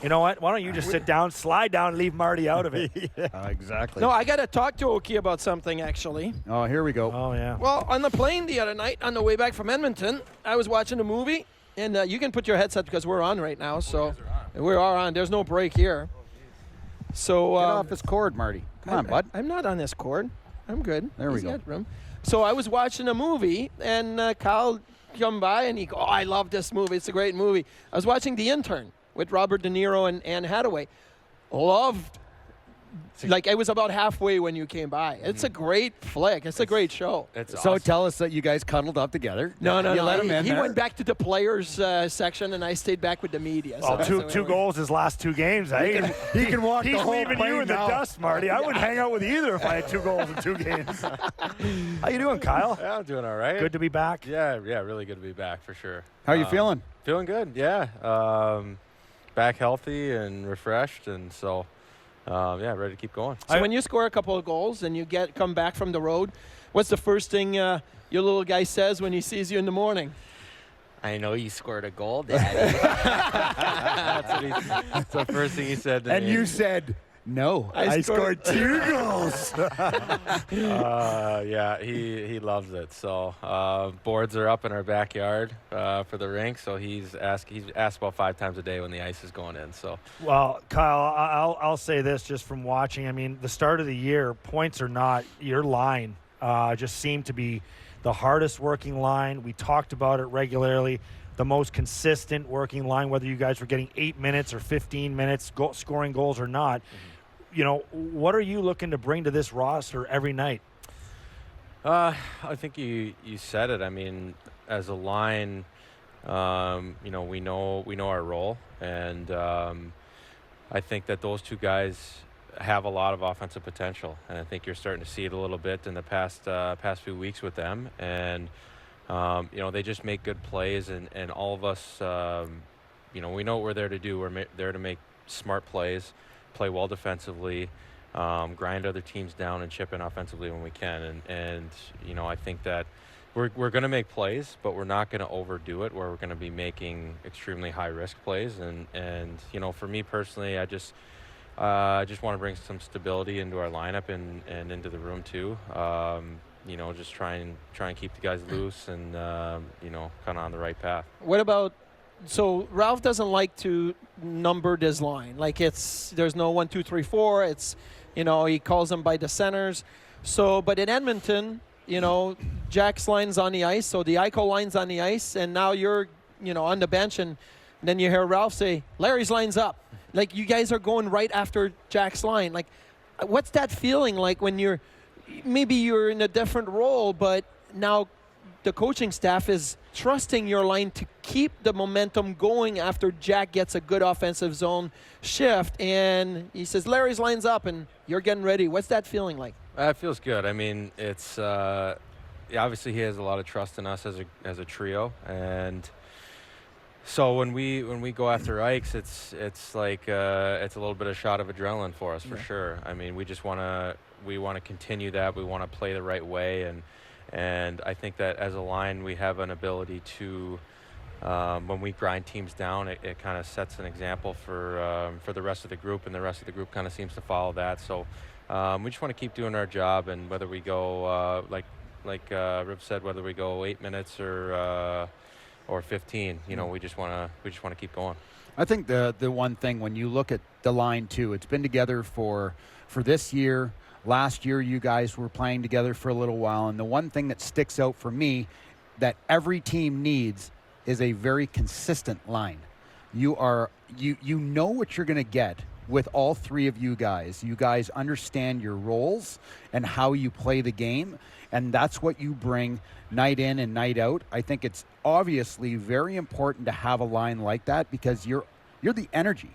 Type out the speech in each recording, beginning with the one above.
You know what? Why don't you just sit down, slide down, and leave Marty out of it? Exactly. No, I got to talk to Oki about something, actually. Oh, here we go. Oh, yeah. Well, on the plane the other night, on the way back from Edmonton, I was watching a movie, and you can put your headset because we're on right now. So we are on. There's no break here. So Get off this cord, Marty. Come on, bud. I'm not on this cord. I'm good. There we He's go. got room. So I was watching a movie, and Kyle come by, and he go, "Oh, I love this movie. It's a great movie." I was watching The Intern with Robert De Niro and Anne Hathaway. Loved. Like, it was about halfway when you came by. It's a great flick. It's a great show. It's So awesome. tell us that you guys cuddled up together. No. You let him in He there? went back to the players section, and I stayed back with the media. Well, So two goals his last 2 games. Eh? He can walk He's the whole leaving plane you in the now. dust, Marty. I wouldn't hang out with either if I had 2 goals in 2 games. How you doing, Kyle? Yeah, I'm doing all right. Good to be back. Yeah, really good to be back for sure. How you feeling? Feeling good, yeah. Back healthy and refreshed, and so, yeah, ready to keep going. So when you score a couple of goals and you come back from the road, what's the first thing your little guy says when he sees you in the morning? I know you scored a goal, Daddy. That's the first thing he said to And me. you said, no, I scored 2 goals. Yeah, he loves it. So boards are up in our backyard for the rink. So he's asked about 5 times a day when the ice is going in. So Well, Kyle, I'll say this just from watching. I mean, the start of the year, points or not, your line just seemed to be the hardest working line. We talked about it regularly. The most consistent working line, whether you guys were getting 8 minutes or 15 minutes, scoring goals or not. You know, what are you looking to bring to this roster every night? I think you said it. I mean, as a line, we know our role, and I think that those 2 guys have a lot of offensive potential, and I think you're starting to see it a little bit in the past few weeks with them. And they just make good plays, and all of us, we know what we're there to do. We're there to make smart plays, play well defensively, grind other teams down, and chip in offensively when we can. And I think that we're going to make plays, but we're not going to overdo it, where we're going to be making extremely high-risk plays. And for me personally, I just want to bring some stability into our lineup and into the room too. Just try and keep the guys loose and kind of on the right path. What about, so Ralph doesn't like to number this line. Like, there's no 1, 2, 3, 4. It's, he calls them by the centers. So, but in Edmonton, Jack's line's on the ice, so the Eichel line's on the ice, and now you're, on the bench, and then you hear Ralph say, Larry's line's up. Like, you guys are going right after Jack's line. Like, what's that feeling like when maybe you're in a different role, but now the coaching staff is trusting your line to keep the momentum going after Jack gets a good offensive zone shift, and he says, Larry's line's up, and you're getting ready. What's that feeling like? It feels good. I mean, it's obviously he has a lot of trust in us as a trio, and so when we go after Ikes, it's like it's a little bit of shot of adrenaline for us for sure. I mean, we want to continue that. We want to play the right way, and I think that as a line, we have an ability to, when we grind teams down, it kind of sets an example for the rest of the group, and the rest of the group kind of seems to follow that. So we just want to keep doing our job, and whether we go like Rip said, whether we go 8 minutes or 15, we just want to keep going. I think the one thing when you look at the line too, it's been together for this year. Last year, you guys were playing together for a little while, and the one thing that sticks out for me that every team needs is a very consistent line. You know what you're going to get with all 3 of you guys. You guys understand your roles and how you play the game, and that's what you bring night in and night out. I think it's obviously very important to have a line like that because you're the energy.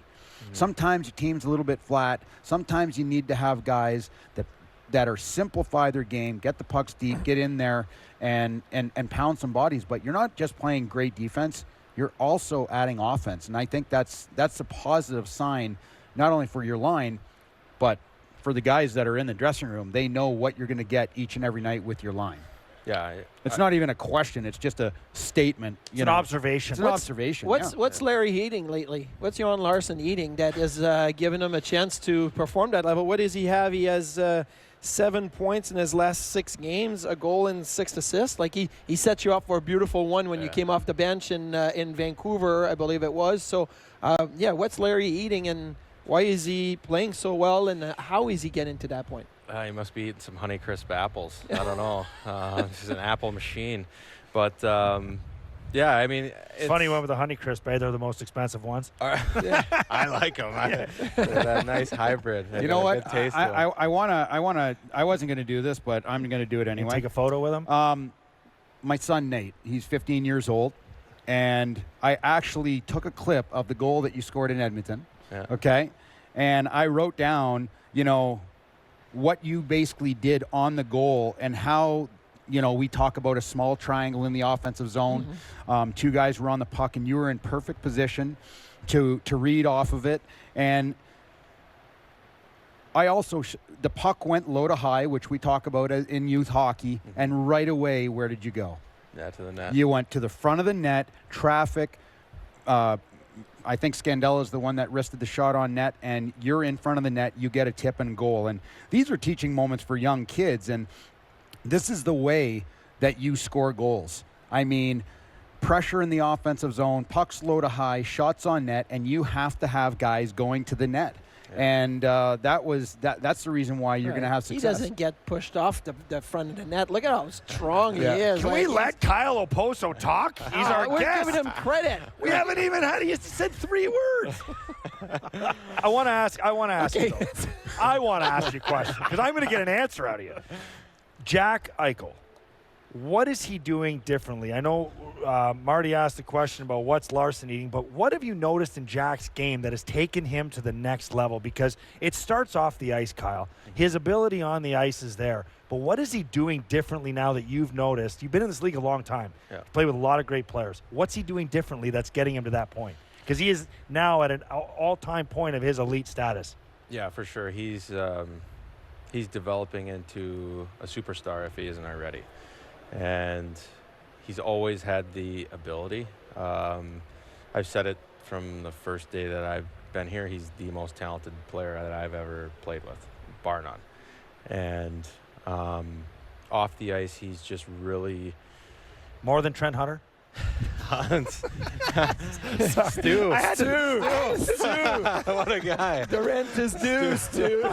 Sometimes your team's a little bit flat. Sometimes you need to have guys that are simplify their game, get the pucks deep, get in there, and pound some bodies. But you're not just playing great defense. You're also adding offense. And I think that's a positive sign, not only for your line, but for the guys that are in the dressing room. They know what you're going to get each and every night with your line. Yeah, It's not even a question. It's just a statement. It's an observation. It's an observation. What's Larry eating lately? What's Johan Larsson eating that is giving him a chance to perform that level? What does he have? He has 7 points in his last 6 games, a goal and 6 assists. Like he set you up for a beautiful one when you came off the bench in Vancouver, I believe it was. So, what's Larry eating and why is he playing so well and how is he getting to that point? He must be eating some Honeycrisp apples. I don't know. He's an apple machine. But, I mean, it's funny one with the Honeycrisp, eh? They're the most expensive ones. I like them. That nice hybrid. You know what? I wasn't going to do this, but I'm going to do it anyway. Take a photo with him? My son, Nate, he's 15 years old, and I actually took a clip of the goal that you scored in Edmonton, okay? And I wrote down, what you basically did on the goal and how, we talk about a small triangle in the offensive zone. Mm-hmm. 2 guys were on the puck, and you were in perfect position to read off of it. And I also, the puck went low to high, which we talk about in youth hockey, mm-hmm. and right away, where did you go? Yeah, to the net. You went to the front of the net, traffic. I think Scandella is the one that wristed the shot on net, and you're in front of the net, you get a tip and goal. And these are teaching moments for young kids, and this is the way that you score goals. I mean, pressure in the offensive zone, pucks low to high, shots on net, and you have to have guys going to the net. And that's the reason why you're going to have success. He doesn't get pushed off the front of the net. Look at how strong he is. Can we let Kyle Okposo talk? He's our we're guest. We're giving him credit. We haven't even had. He said 3 words. I want to ask you though. I want to ask you a question because I'm going to get an answer out of you. Jack Eichel. What is he doing differently? I know Marty asked a question about what's Larsson eating, but what have you noticed in Jack's game that has taken him to the next level? Because it starts off the ice, Kyle. His ability on the ice is there, but what is he doing differently now that you've noticed? You've been in this league a long time. Yeah. Played with a lot of great players. What's he doing differently that's getting him to that point? Because he is now at an all-time point of his elite status. Yeah, for sure. He's developing into a superstar if he isn't already. And he's always had the ability. I've said it from the first day that I've been here. He's the most talented player that I've ever played with, bar none. And off the ice, he's just really... More than Trent Hunter? Stu. What a guy. The rent is due, Stu.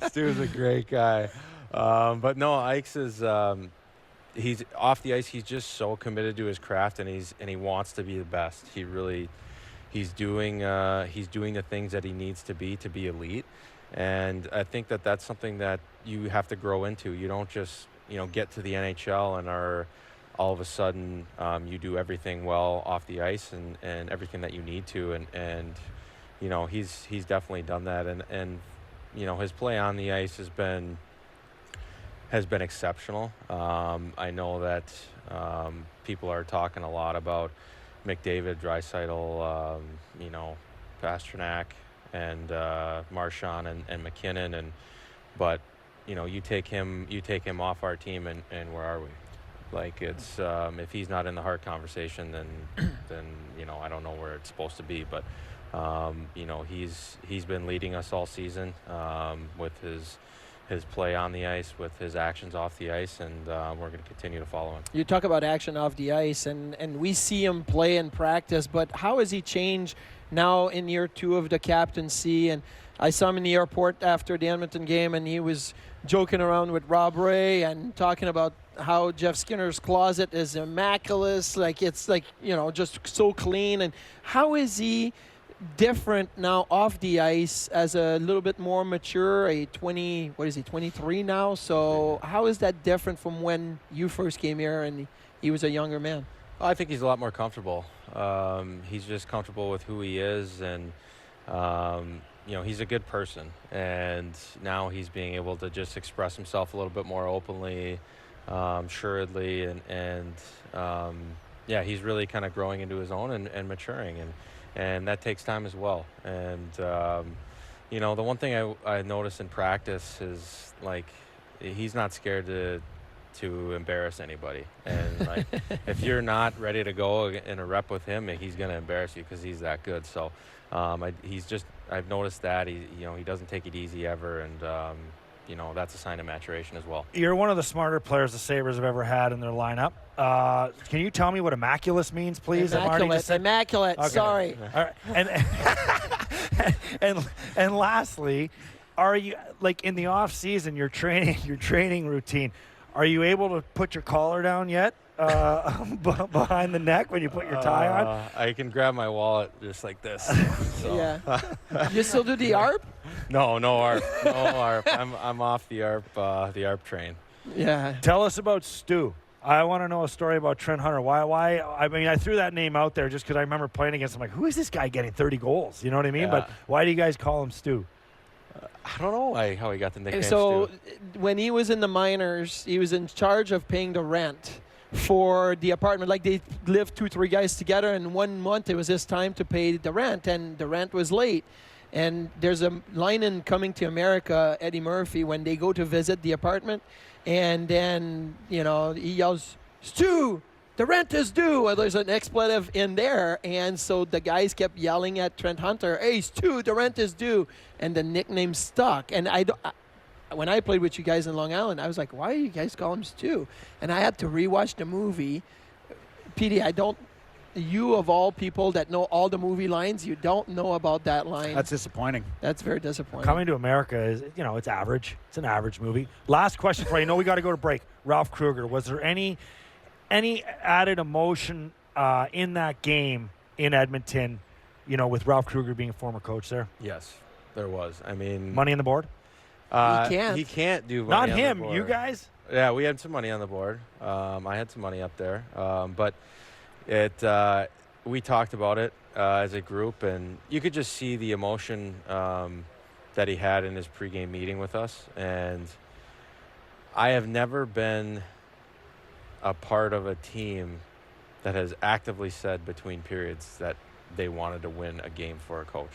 Stu's a great guy. But no, Ikes is he's off the ice. He's just so committed to his craft, and he wants to be the best. He's doing the things that he needs to be elite, and I think that that's something that you have to grow into. You don't just get to the NHL and are all of a sudden you do everything well off the ice and everything that you need to, and he's definitely done that, and his play on the ice has been exceptional. I know that people are talking a lot about McDavid, Draisaitl, Pasternak, and Marchand and McKinnon, but you take him off our team, and where are we? Like it's if he's not in the Hart conversation, then I don't know where it's supposed to be. But he's been leading us all season with his play on the ice, with his actions off the ice, and we're going to continue to follow him. You talk about action off the ice, and we see him play in practice, but how has he changed now in year 2 of the captaincy? And I saw him in the airport after the Edmonton game, and he was joking around with Rob Ray and talking about how Jeff Skinner's closet is immaculate, like it's like, just so clean. And how is he different now off the ice as a little bit more mature, 23 now? So how is that different from when you first came here and he was a younger man? I think he's a lot more comfortable. He's just comfortable with who he is, and he's a good person, and now he's being able to just express himself a little bit more openly, assuredly, and he's really kind of growing into his own and maturing, and that takes time as well. And the one thing I noticed in practice is, like, he's not scared to to embarrass anybody. And like, if you're not ready to go in a rep with him, he's going to embarrass you because he's that good. So I've noticed that he doesn't take it easy ever, and that's a sign of maturation as well. You're one of the smarter players the Sabres have ever had in their lineup. Can you tell me what immaculate means, please? Immaculate. Okay. Sorry. All right. And lastly, are you, like, in the off season, your training routine, are you able to put your collar down yet behind the neck when you put your tie on? I can grab my wallet just like this. So. Yeah. You still do the ARP? No ARP. No ARP. I'm off the ARP train. Yeah. Tell us about Stu. I want to know a story about Trent Hunter. Why? I mean, I threw that name out there just because I remember playing against him. Like, who is this guy getting 30 goals? You know what I mean? Yeah. But why do you guys call him Stu? I don't know how he got the nickname So Stu. when he was in the minors, he was in charge of paying the rent for the apartment. Like, they lived 2-3 guys together, and 1 month it was his time to pay the rent, and the rent was late. And there's a line in Coming to America, Eddie Murphy, when they go to visit the apartment, and then he yells, "Stu, the rent is due." Well, there's an expletive in there, and so the guys kept yelling at Trent Hunter, "Hey, Stu, the rent is due," and the nickname stuck. And when I played with you guys in Long Island, I was like, "Why do you guys call him Stu?" And I had to rewatch the movie. PD, you of all people that know all the movie lines, you don't know about that line. That's disappointing. That's very disappointing. Coming to America is, it's average. It's an average movie. Last question for you. I know we got to go to break. Ralph Kruger, was there any added emotion in that game in Edmonton, with Ralph Kruger being a former coach there? Yes, there was. I mean, Money on the board? He can't do money Not on him, the board. you guys? Yeah, we had some money on the board. I had some money up there. But we talked about it as a group, and you could just see the emotion that he had in his pregame meeting with us. And I have never been a part of a team that has actively said between periods that they wanted to win a game for a coach.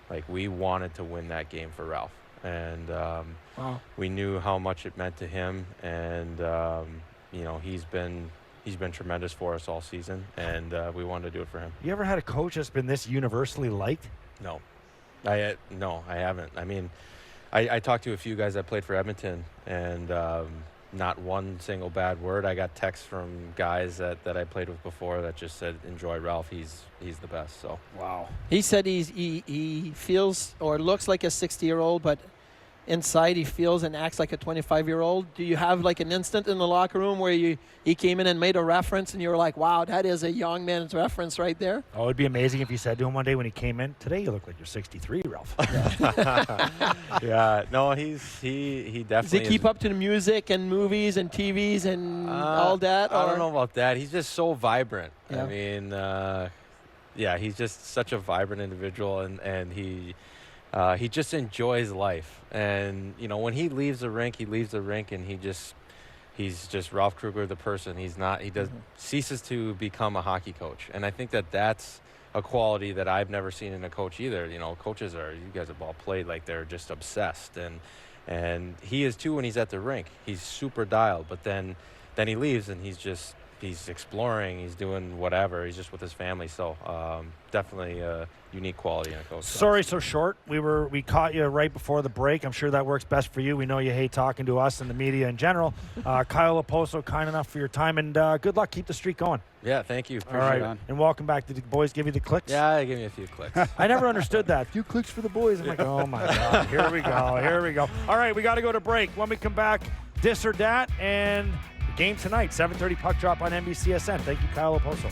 Like, we wanted to win that game for Ralph. And Wow. we knew how much it meant to him, and he's been tremendous for us all season, and we wanted to do it for him. You ever had a coach that's been this universally liked? No, I haven't. I mean, I talked to a few guys that played for Edmonton, and not one single bad word. I got texts from guys that I played with before that just said, "Enjoy Ralph. He's the best." So Wow. He said he feels or looks like a 60-year-old, but inside he feels and acts like a 25-year-old. Do you have like an instant in the locker room where he came in and made a reference and you were like, "Wow, that is a young man's reference right there"? Oh, it'd be amazing if you said to him one day when he came in, "Today you look like you're 63, Ralph." yeah, no, he definitely. Does he keep up to the music and movies and TVs and all that? I don't know about that. He's just so vibrant. Yeah. I mean, he's just such a vibrant individual, and he just enjoys life. And when he leaves the rink, and he's just Ralph Kruger, the person. Ceases to become a hockey coach. And I think that's a quality that I've never seen in a coach either. Coaches you guys have all played like they're just obsessed, and he is too when he's at the rink. He's super dialed, but then he leaves and he's exploring, he's doing whatever, he's just with his family. So definitely a unique quality in a coach. Sorry so short. We caught you right before the break. I'm sure that works best for you. We know you hate talking to us and the media in general. Kyle Okposo, kind enough for your time, and good luck. Keep the streak going. Yeah, thank you. All right, it. and welcome back. Did the boys give you the clicks? Yeah, they gave me a few clicks. I never understood that. A few clicks for the boys. I'm like, oh my God, here we go. All right, we got to go to break. When we come back, this or that, and the game tonight, 7:30 puck drop on NBCSN. Thank you, Kyle Okposo.